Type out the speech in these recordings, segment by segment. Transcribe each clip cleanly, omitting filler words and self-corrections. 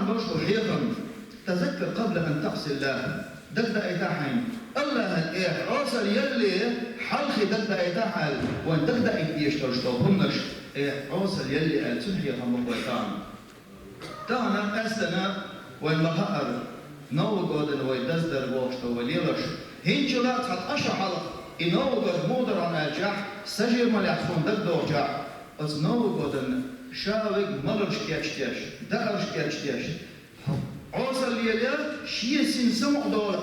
نشكر حيكم تذكر قبل أن تعصي الله دقدق إتاحين الله الإيه عوصل يلي حلخي دقدق إتاحل وان دقدق يشترشتو همش عوصل يلي التنحي هم بويتان تانا أسلنا وان مهار نو قودن ويدزدر واشتو وليلش هنجلات حت أشحل إنو قد مودر عن الجح سجر مليحفون دقدو جح أز نو قودن شاوق ملرش كيشتيش دقرش كيشتيش عوصل ليلة شيء سمع دور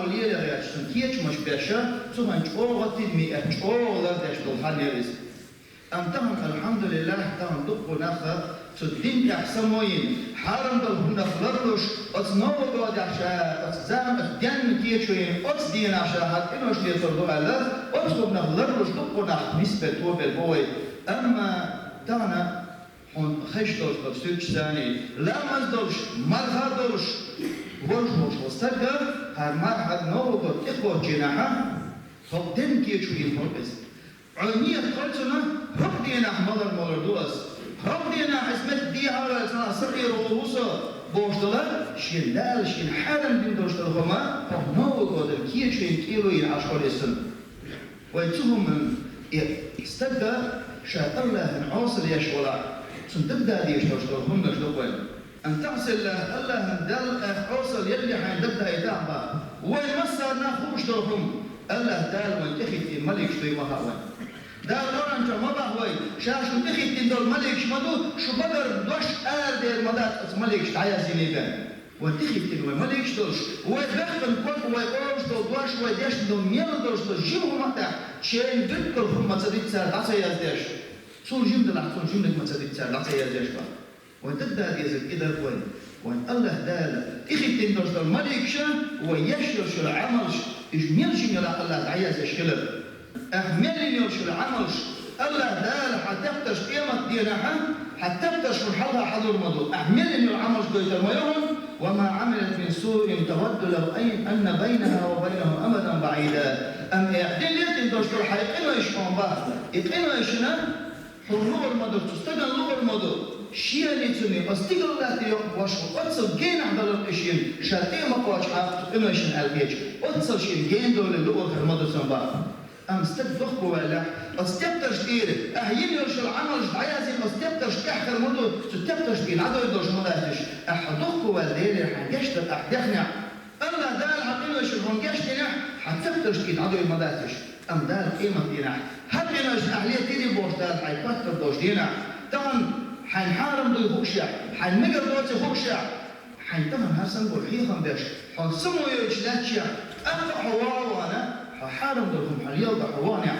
ليلة غيرشتن كيش مش بيشة سوهن جوغة تدمي جوغة داشتو حنيرس أنتهم الحمد لله تهم دقوا نخا تدين يحسموين حرم دلهن فلرش أتنو قاد عشاء أتزام أتجن كيشوين أتدين عشاء حتى إنوش ليتردو على أتخب نخلرش دقوا نخ نسبة توبل بوي أما تانا on خشتوش بسوتش ثاني لا مزدوش مرخا دوش ورش وستجا هر مرحد نو قد إخوة جناحة فقدن كي شوي فرقس علمية خلصنا هب دينا مدر دوس هب دينا اسمت دي على سنة صغير وروسا بوشتلا شلال شل حرم دين دوشتلا هما نو قد كي شوي كيلو ينعشر السن ويتهم استجا شاء الله نعوصل يشولا تبدا دي يشتغل هم نشتغل ان تعصي الله دل اوصل يلي حيبدا يتعبى وين مسرنا خوش هم الله دال وين تخيت الملك شوي ما هو دال انت ما بهوي شاش تخيت دول ملك شمدو شو بدر دوش دير مدات ملك تعيا زينيبان وتخيت الملك شتوش ويدخل كل ويقوش دوش ويدش دو ميل دوش جيبو مقطع شين بكل هم تصدق ساعه تعيا داش صور جمد لحظون جملة ما تصدق تعال لا تيار جشبا وتبدأ يزك إذا كوين وإن الله دال إخي تندرش الملك شا ويشرش العملش إجميل جميل الله تعيز يشكلر أحمل يوش العملش الله دال حتى تبتش قيمة دينها حتى تبتش فرحلها حضور مدو أحمل العملش دويت الميون وما عملت من سوء تود لو أن بينها وبينه أمدا بعيدا أم إعدين تندرش الحقيقة يشفون بها إتقينوا يشنا حلور مدر تستجن لور مدر شيء نتوني أستيقظ الله تيوم واشو أتصل جين عدل الإشين شرطي مقواش عفت إنوشن البيج أتصل شيء جين دول اللور المدر سنبا أم استجدخ بوالا أستبتش دير أهين يرش العمل عايزين أستبتش كحك المدر تستبتش دين عدو يدرش مدهش أحدخ بوالدير حنجشت أحدخنا الله دال حقينوش الهنجشت نح حتبتش دين عدو يمدهش أم دال قيمة دينا هبنا أهلية تيجي بوشتال حيكتر دوش دينا طبعا حنحارم دو يخوشع حنمجر دوتي خوشع حنتمن هرسن بورحيهم باش حنسمو يجلاتشع أخ حواوانا ححارم دوهم حليل بحوانا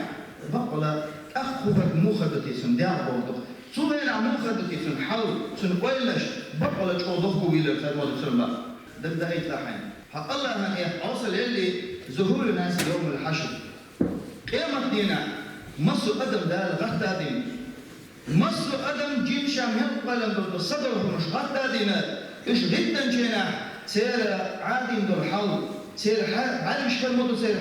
بقلا أخوك موخدتي سنداع بوضخ سوبينا موخدتي سنحل سنقويلش بقلا جودخو ويلر فرمال سنبا دبدا يتلاحين حق الله من أوصل يلي ظهور الناس يوم الحشر قيمة دينا مصر أدم دال غدا دين مصر أدم جين شام يقبل بالصدر مش غدا دينا إيش جدا جينا سير عادي دور حل سير عادي مش كلمة سير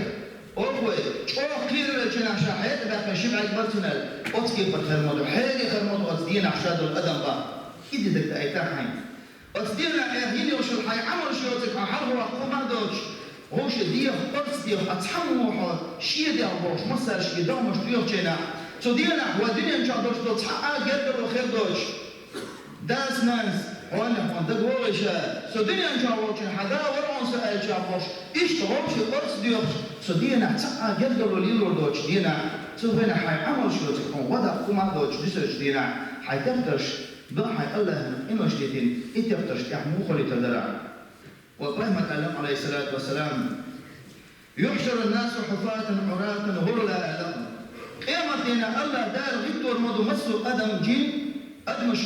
أوكي شو كثير جينا شاهد بقى شبع برتنال أتكي برتنال حاجة كلمة أتدين عشان الأدم بقى كده دك أيتاحين أتدين هيني وش الحي عمل شو تك حرب وقوم دوش هوش ديه قرص ديه أتحمل وحد شيء ديه باش مصر شيء دام مش ديه جينا تدينا ودنيا إن شاء الله دوش تحقق جد وخير دوش داس ناس وانا ده جوش تدينا إن شاء الله جن حدا ورا سأل شيء باش إيش تروح شيء قرص ديه تدينا تحقق جد وليلو دوش دينا تبينا حي عمل شو تكون وده قوم دوش ديش دينا حي تفتش ده حي الله إما شديدين إتفتش يحمو خلي تدرع وإبراهيم عليه الصلاة والسلام يحشر الناس حفاة عراة غرلا لهم قيامتنا الله دار غيتور مدو مسو أدم جين أدمش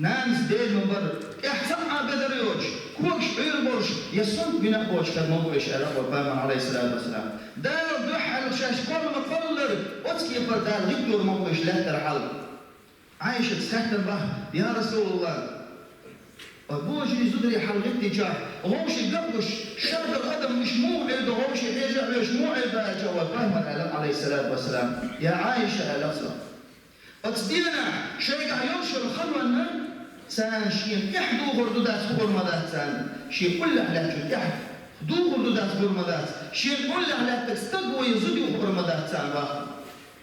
نانس ديل من بر إحسن بدر يوش كوش عير برش يسون بنا بوش كرمو إشارة وإبراهيم عليه الصلاة والسلام دار دحل شاش كل مقلر وتكي بردار غيتور مدو إش لا ترحل عايشة سكتن به يا رسول الله بوجي زدري حلقتي جاه وهوش قبش شرط القدم مش موعد وهوش يرجع مش موعد جواب فهم عليه الصلاة والسلام يا عائشة الأسرة أتصدينا شيء ينشر خلونا سان شين يحدو غردو داس غرمدات سان شين كل أهلات يحد دو غردو داس غرمدات شين كل أهلات تستقوى يزودي غرمدات سان باخر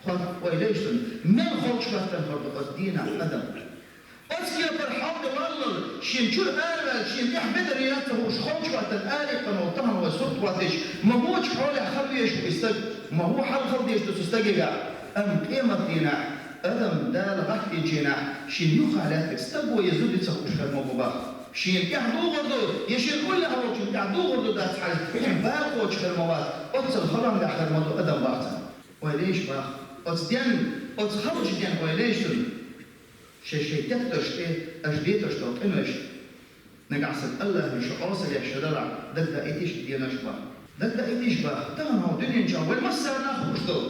خد ويليشن من خوش باتن غردو الدين أدم أسيا فرحان والله شين شو الآلة شين يحبد رياته وش خوش باتن آلة قنوطان وسوط واتش ما هوش حول خليش ويستج ما هو حل خليش تستجيع أم قيمة دينا أدم دال غحت جينا شين يخالاتك استقوى يزود تسخوش كالموبوبا شين يحدو غردو يشين كل هوش يحدو غردو داس حالي باق خوش كالمواد أتصل خلان داخل مدو أدم باقتا ويليش باق أتصدين أتصخرج دين ويليشن شيء تكترش أجديتش توك إنوش نقعصد الله مش أوصل يا شدرع دقا إيتيش دينا شبا دقا إيتيش با تمام هو دنيا نشا والمسا ناخوش دو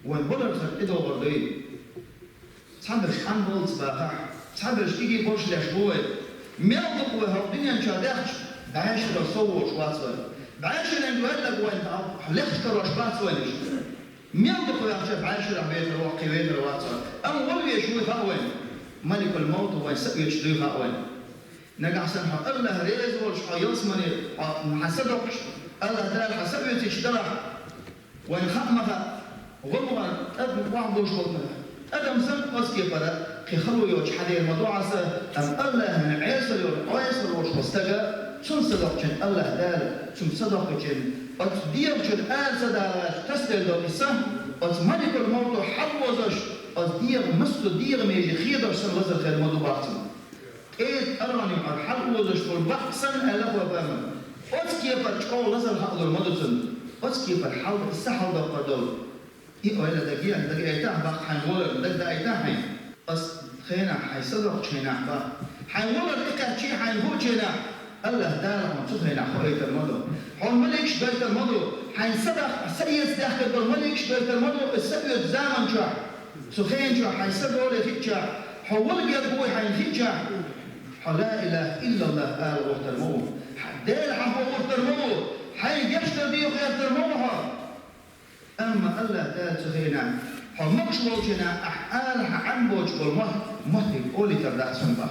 والبولر خلقيدو غردوي تصحبرش أنبولز باقع تصحبرش تيجي بوش لشبوه ميلدق وهو دنيا نشا داخش بعيش لو صور شواتوه بعيش لأن دوالك وين لخش كروش باتوه ميلدق ويخشى بعيش لعبيت الواقع وين الواتوه أم ولي شوي خاوين ملك الموت وين سقيت شدوي خاوين نقع سنحا الله ريز والشحا يصمني حسدوكش الله دال حسبيت يشترح وين خمها غمغا أدم وعبوش غمغا أدم سن أسكي برا كي خلو يوش حدي الموضوع أم الله عيسر عيسر وش مستقى شن صدقشن الله دال شن صدقشن أتديرشن آل صدقش تستيل دو إسان أتملك الموت حبوزش أتدير مستو دير ميجي خيدر سن غزر خير مدو باقتن إيه أراني حل وزش فول بحسن ألف وبامن أتكي فرشقو غزر حقل المدوسن أتكي فرحل السحل دو قدول إيه وإلا دقيقة إيتاه باق حنولر دقا إيتاه حين أس خينا حي صدق شينا باق حنولر إكا شي حنهو شينا الله دار عم تخينا خويت المدو حول ملكش بيت المدو حين صدق سيد داخل الملكش بيت المدو السيد زامن شا سخين شا حين صدق ولا فيك شا حول قلبوي حين فيك شا لا إله إلا الله قال وترموه ديل حفو وترموه حي يشتر ديو خير ترموها أما الله دال تخينا حمقش ووشنا أحقالها عن بوش بالمه مهي قولي تردع سنبا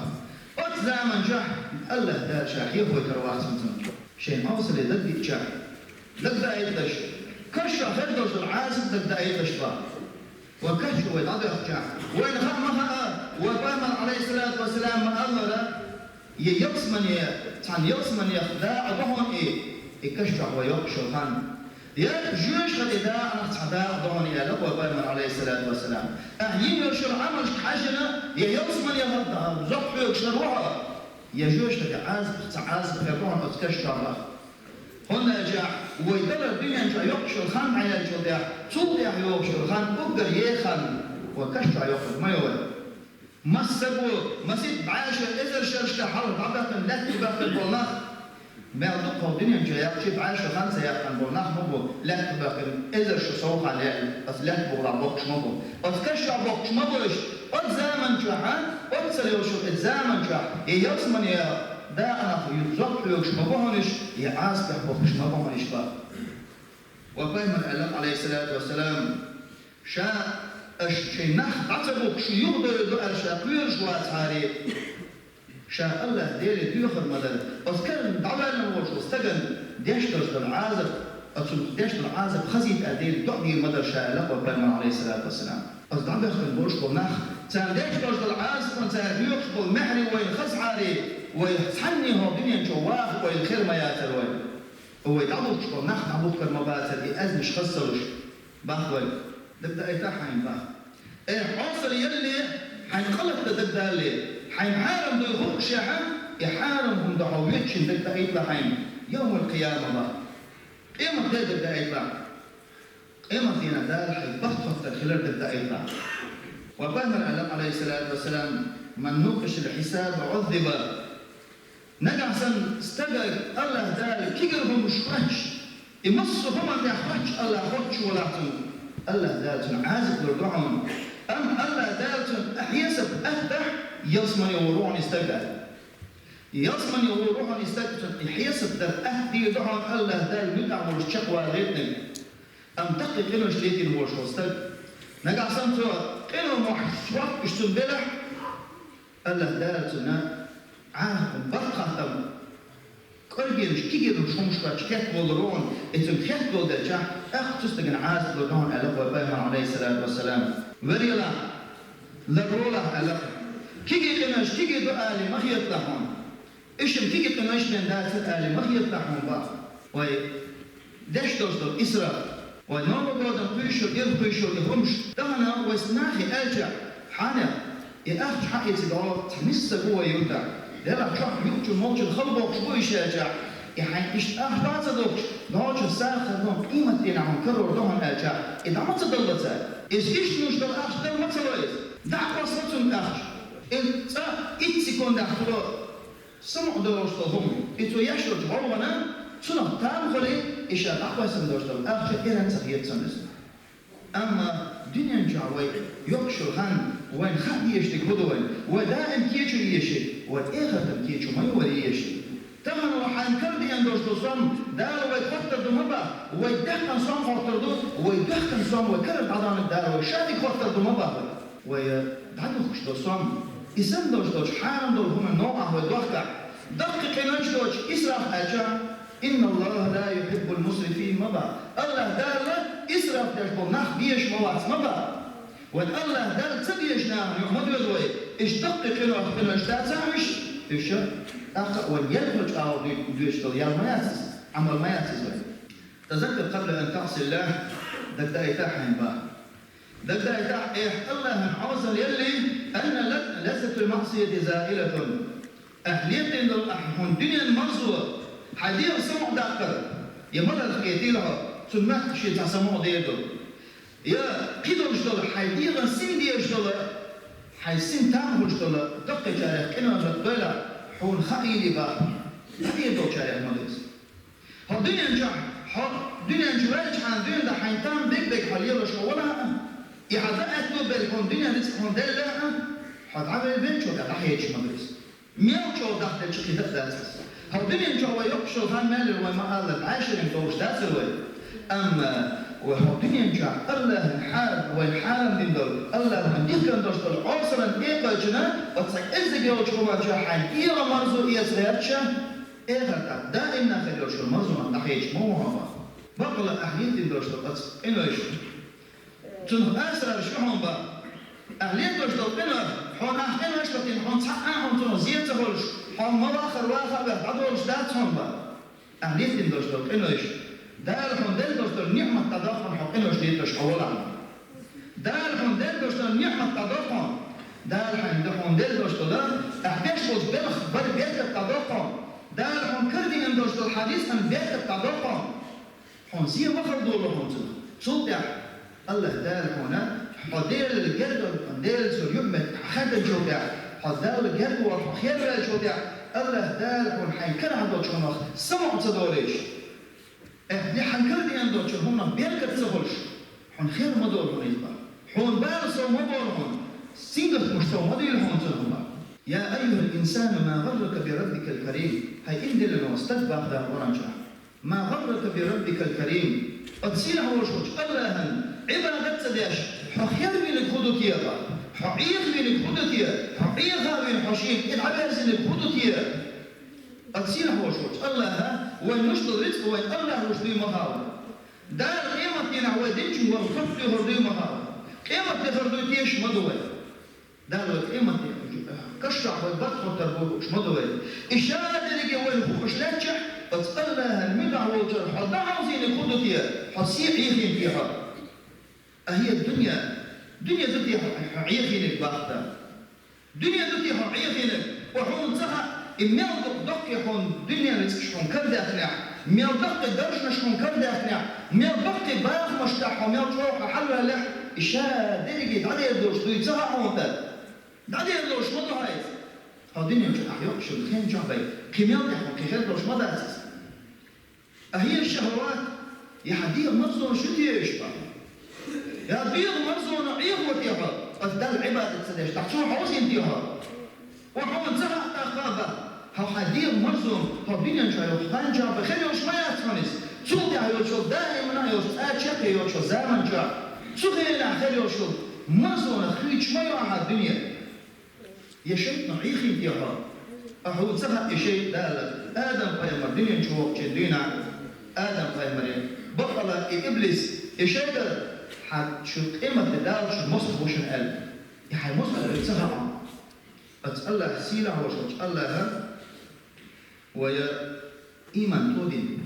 أتزامن جح الله دال شاحيه ويترواح سنتم شين أوصل يدد جح دقدا يدش كشف خردوش العازب دقدا يدش با وكشف ويتعضي أخجع وين خمها وبامن عليه الصلاة والسلام من الله لا يقسمن يخداع ضهن يكشف ويقشر خان يا جوش خداع نخداع ضهن يا لو وبامن عليه الصلاة والسلام أهين يشر عمل حاجنا يقسمن يخداع زق يكشر روحه يا جوش عازب في ضهن أتكشف الله هنا جاء ويدل الدنيا يقشر خان على الجودة توضع يقشر خان أقدر يخان وكشف يقشر ما يوجد مسبو مسيت بعاشر إذا شرشت حرب عبقا لا تبقى البولناخ ما يدقه الدنيا جاية شي بعاشر خمسة يقن البولناخ مبو لا تبقى إذا شو سوق عليه بس لا تبقى بوكش مبو أتكشع بوكش مبوش أتزامن جاحان أتسل يوشو أتزامن جاح يصمن يا دا أنا يتزق يوش مبوهنش يعاسبح بوكش مبوهنش با وفهم الألم عليه الصلاة والسلام شاء شيء نخ عتبوك شو يقدر يدور شاقير شو أتعاري شاء الله ديري ديوخر مدر أذكر دعوانا وش واستجن ديشترش العازب أتشوف ديشتر العازب خزيت أدير دعدي مدر شاء الله وبرنا عليه الصلاة والسلام أصدق بخل بوش بالنخ تان ديشترش العازب وتان ديوخش بالمحري ويخز عاري ويحني هو دنيا جواف ويخير ما ياتر وين هو يدعبوك بالنخ دعبوك المباتر يأذنش خسرش باخوي دبدا يتاحين باه حاصل يلي حينقلب دبدا لي حينحارم دو يخوق شيحا يحارمهم دعويتش دبدا يتاحين يوم القيامه باه ايما دبدا يتاح ايما فينا دال حيبخط خلال دبدا يتاح وفهم العلم عليه الصلاه والسلام من نوقش الحساب عذب نجع سن استجد الله دال كيقربهم شوش يمصوا هم ما يحوش الله خوش ولا عطوه الله دالتن عازب للرعون أم الله دالتن أحيسب أهدح يصمن يوروعن يستقل يصمن يوروعن يستقل يحيسب دال أهدي دعون الله دال ندعم الشقوى غيرنا أم تقي قنو جليتين هو شو استقل نقع سنتو قنو محشوات اشتن بلح الله دارتنا عاهم برقتم كرجيش كيجي شمشكا شكت بولرون إتم خت بولدجا أختستجن عاز بولرون على وبيها عليه الصلاة والسلام وريلا لرولا على كيجي قناش كيجي دعالي ما هي يطلعون إيشم كيجي قناش من دارت الآلي ما هي يطلعون بقى وي داش دوستو إسراء ونوم بودن بيشو يهمش دهنا وسناخي أرجع حانا يأخذ حقي تدور تمس هو يودع دلا شاف يوتشو موتشو الخلبوك شو يشجع يعني إيش أخذ تصدقش نوتشو ساخر نوم قيمة دينا عم كرر دهن أرجع إذا ما تصدقت إيش نوش دل أخذ دل ما تصدقت دع قصتهم أخذ إنت إتسكون دخلوا سمع دلوش تهم إتو يشرج عرونا شنو تام خلي إيش أخوة سندوش دل أخذ إيران سخيت سنس أما دنيا جاوي يكشر هن وين خد يشتك بدوين ودائم كيشو يشي والآخر كيشو ما يوري يشي تمن وحن كردي أندوش تصم دار ويتخطر دمبا ويدخن صم خطر دو ويدخن صم وكرر عضان الدار وشادي خطر دمبا ويدعو خش تصم إسم دوش حارم دول هم النوع والدوخة دقق نوش دوش إسراف أجا إن الله لا يحب المسرفين مبا الله دار إسراف داش بناخ بيش مواعث مبا وان الله دار تبيش نعم يحمد يدوي إيش دقق نوش تاتعمش إيش أخ وان يلفج أو دوشتل يالمياتس عمل مياتس تذكر قبل أن تعصي الله دقا يتاحين با دقا يتاح الله عوزل يلي أن لست المعصية زائلة أهلية هون دنيا المرزوة حديث سمع دقر يمر الخيتي لها ثم شيء تسمع ديدو يا قيدو جدول حديث سين دي جدول حيسين تام جدول دق جارح كنا بتقول حون خيلي با هذه دو جارح مدرس ها دنيا جا ها دنيا جوالج عن دنيا ده حيتام بيك حليل شو ولا يحضر أتلو بالكون دنيا نتكون دلها حضر البنت شو كده حيش مدرس ميو شو دخل شو كده داتس ها دنيا جوا يكشل هان مال وما قال العاشر دوش داتس أما وهو دنيا جا الله الحال والحال من دول الله من ديك كان دوش دول عصرا إيه جنا وتصير إزاي جوا شو ما جا حين إيه مرزو إيه سريرشة إيه غدا دائما خلي شو مرزو ما نحيش مو هذا بقول أهلية دوش دول إنه إيش تنو أسرع شوهم با أهلية دوش دول إنه حون أهلين وشتين حون تحقق حون تنو زيادة هولش حون مواخر واخر بعدولش داتهم با أهلية دوش دول إنه إيش دار حون دل دوش دول نعمة تضافن حق إنه جديد دوش أولا دار حون دل دوش دول نعمة تضافن دار حون دل دوش دول أحبش دوش بلخ بر بيت التضافن دار حون كردي إن دوش دول حديث عن بيت التضافن حون زي مخر دول حون تنو صوت الله دار هنا حدير الجرد حدير سريوم حد الجودع حدار الجرد وخير الجودع الله دار هون حيكر عندو شنو سمع تصدوريش دي حنكر دي عندو شنو هم بيركت تصدورش هون خير ما دور هون يبقى هون بارسو ما دور هون سيدك مشتو ما دير هون تنهم يا أيها الإنسان ما غرك بربك الكريم هاي إندي لنا استتبع ده ورنجا ما غرك بربك الكريم أتصير هو شوش الله عبادة سداش حخير من الخدوتية حقيق من الخدوتية حقيق من حشيم العباس من الخدوتية أتصير هو شوش الله وين نشط الرزق وين الله وشدي مهاو دار قيمة دينا هو دينش والخف هردي مهاو قيمة لفردوتيش مدوي دار قيمة كشع والبطخ والتربوش مدوي إشارة لكي وين خوش لاتشح الله المدع والجرح حضعوا زين الخدوتية حصيح يخين فيها هي الدنيا ذاتي عيخينك باختا دنيا ذاتي عيخينك وحون صحا إميال دق يحون دنيا نسكشون كرد أخنع ميال دق درش نشون كرد أخنع ميال دق باخ مشتاح وميال تروح حلوة لح إشاء درجي دعالي يدوش دوي صحا حونتا دعالي يدوش مدو هايز ها دنيا مش أحيوك شو الخين جعبي كميال يحون كيخير دوش مدى أساس هي الشهوات يحديق مرزون شو تيشبه يا بيض مرزون عيض وتيها أفضل عبادة سداش تحصل حوز ينتيها وحوم زرع أخابة هاو حديق مرزون هاو بينيان شايو خانجا بخير يوش ما يتفنس سوطي هايوشو دائما هايوش آتشاق هايوشو زامن جا سوخينا خير يوشو مرزون خيش ما يوحى الدنيا يشيت نعيخي فيها أهو سها إشي دالة آدم قيمر دنيا نشوف جدينا آدم قيمر بقلا إبليس إشي دال حد شو قيمة دال شو مصر وشن قال يحي مصر سها عم أتسأله سيلة وشوش الله ويا إيمان تودين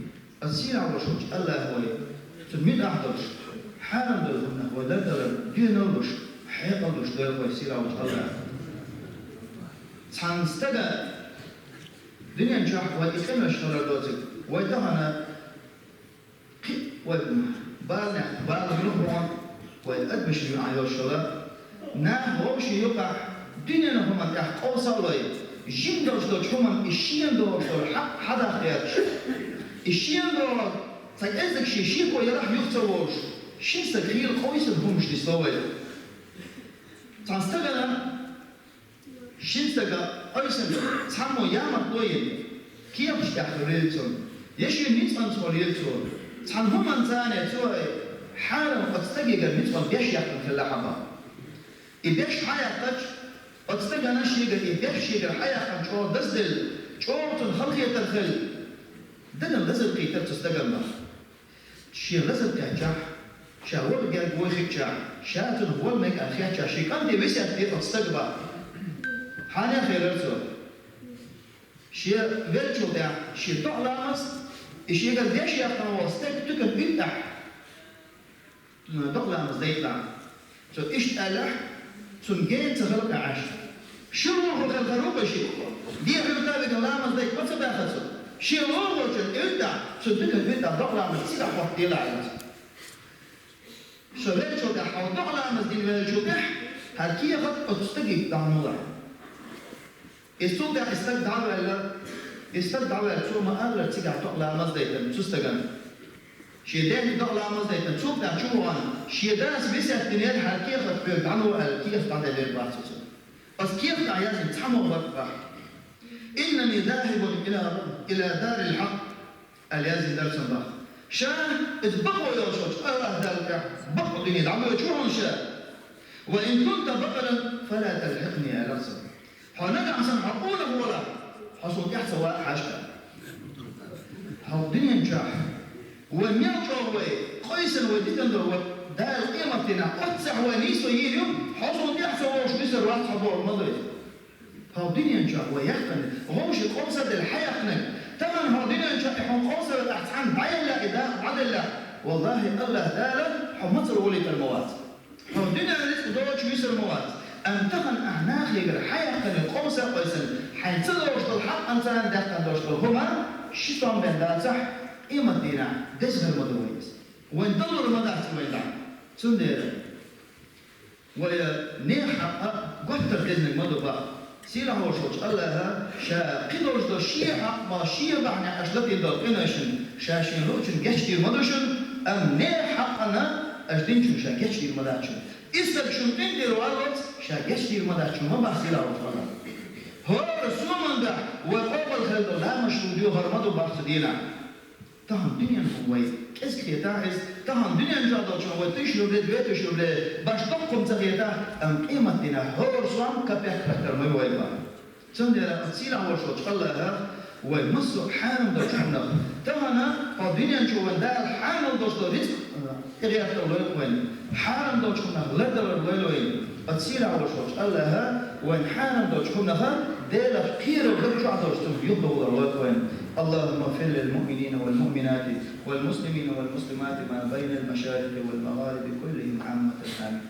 السيلة وشوش الله ويا تمين أحضرش حالم دلنا ودلدل دينولش حيقلش دل ويسيلة وش الله تانستجا دنيا نجاح وإقامة شهر دوتك ويتهنا وبالنا بالنهران ويأدمش من عيال شلا نهوش يقع دنيا نهم تحت أوصلوا جين دوش دوش هم الشين دوش دوش حدا خيرش الشين دوش تأذك شيء ويراح يختوش شين سكيل قويس بهمش تسوي تانستجا شنسجا أيسن سامو يامر دوين كيف يحرلتون يشي نيتان توليتون سان هم زانه توي حالم أتستجيج نيتان بيش يحرل في اللحظة إبيش حياتك أتستجيج نشيج إبيش يجر حياتك شو دزل شو تنخلي تدخل دنا دزل قيتر تستجمع شيء دزل كجح شاور جال بوجهك جح شاتن هو مك أخيا جح شيء كان دي بس يحتاج تستجمع حاجة خيرته شيء فيرتشو ده شيء تعلمس شيء قال ليش يا أخوان واستك تكن بيتح تعلمس ده يطلع شو إيش أله سنجين تخلق عاش شو هو الخروج شيء دي حلوة تعلمس ده ما تبغى خسر شيء هو وجه إلدا شو تكن بيتح تعلمس سيدا وقت يلعب شو فيرتشو ده حاول تعلمس دي فيرتشو ده هالكية قد تستجيب تعمله السوداء استدعوا شو ما أغلى تيجي تقلع مزديتم تستجمع شيدان تقلع مزديتم سوداء شو هو شيدان سبيسة تنير حركية خطبير عنو كيف تعدي للبعث بس كيف تعيازين تحمل بقى إنني ذاهب إلى دار الحق اليازي درس بقى شان اتبقوا يا شوش الله ذلك بقوا دنيا عملوا شو هون شان وإن كنت بقرا فلا تلحقني على رأسك هناك عشان حقوله ولا حصل يحصل واحد حاجة هو الدنيا نجاح ونيرجع وي قيسا وديدا دو ده القيمة تنا أتسع ونيس ويليوم حصل يحصل واش بيصير واحد حبور مضري هو الدنيا نجاح ويحقن وهوش القوسة الحيقن طبعا هو الدنيا نجاح يحون قوسة الأحسان بعين لا إذا عدل لا والله الله دالا حمصر وليت المواد هو الدنيا رزق دوش بيصير مواد أنتقن أعناق يقر حيقن القوسة قيسا حيتصدر وشتل حق أنسان داخل وشتل هما شيطان بين داتح إيما دينا دزغ المدويس وين دلوا المدارس وين دعم سندير ويا نيحة قتر دزن المدوبة سيرا هو شوش الله شا قدرش دو شيحة ما شيح بعني أشلتي دو قناشن شاشين روشن جشتير مدوشن أم نيحة أنا أجدينشن شا جشتير مدارشن إستر شنطين ديرو ألوت شا جشتير مدارشن ما بحسيلا وفرنا هو رسوما ده وقبل خلده لا مشهوديو هرمدو بحث تهم دنيا هو كيس كيتاعز تهم دنيا جادو شو تشرب لي تشرب لي باش تقوم تغييرها ام قيمتنا هو رسوم كبيك اكثر ما يبغى تندر تصير اول شو الله ومسو حامل دو حمنا تهنا الدنيا شو ندار حامل دو رزق غير تقول وين حامل دو حمنا لا دور وين تصير اول شو الله وين حامل دو حمنا ديل خير وبرجع دوستم يبدو وين اللهم اغفر للمؤمنين والمؤمنات والمسلمين والمسلمات ما بين المشارق والمغارب كلهم عامة آمين